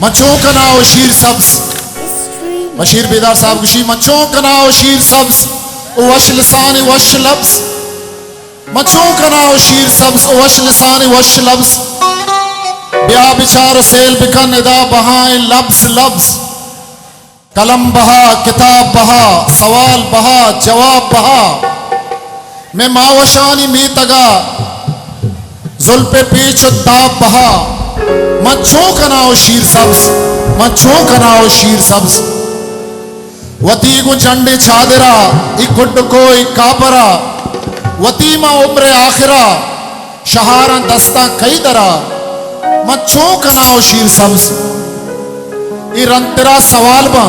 मचों का नाव शीर सब्ज बशीर बेदार साहब गुशी मचों का नाव शीर सब्ज वश लिसान वश लब्ज मचों का नाव शीर सब्ज वश लिसान वश लब्ज ब्या बिचार सेल बिकन निदा बहाए लब्ज लब्ज कलम बहा किताब बहा सवाल बहा जवाब बहा मैं मावशानी मी तगा जुल्पे पीछ दाब बहा मच्छों का नाव शीर सब्ज मच्छों का नाव शीर सब्ज वती गु चंडे छादरा इकुड को कापरा वती मा उम्र आखिरा शहारा दस्ता कई दरा मच्छों का नाव शीर सब्ज इरंतरा सवाल बन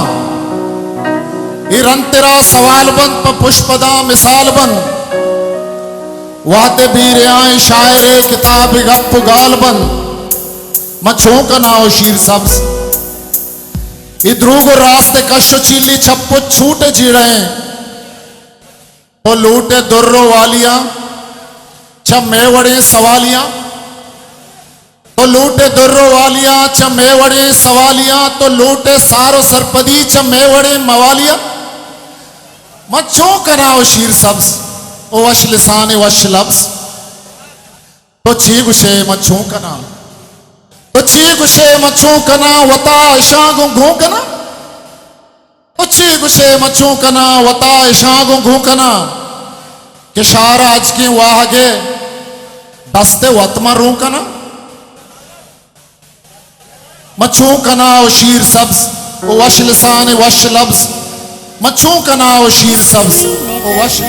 इरंतरा सवाल बन प पुष्पदा मिसाल बन वाते बीर आए शायरे किताब गप गाल बन मच्छों का नाव शीर सब्ज इद्रूग रास्ते कशो चीली छप्पो छूटे चिड़े तो लूटे दुर्रो वालिया छ मेवड़े सवालिया तो लूटे दुर्रो वालिया छ मेवड़े सवालिया तो लूटे सारो सरपदी छ मेवड़े मवालिया मच्छों का नाव शीर सब्ज ओ वश लिसान वश लब्ज तो छी गुशे मच्छों का नाम तो छी गुशे मच्छों का ना वता इशागो घो कना तो छी गुशे मच्छों का ना वता इशागो घो कना के शारा आज की वाहगे दस्ते वतमा रू कना मच्छों का नाव शीर सब्ज ओ वश लिसान वश लब्ज मच्छों का नाव शीर सब्ज ओ वश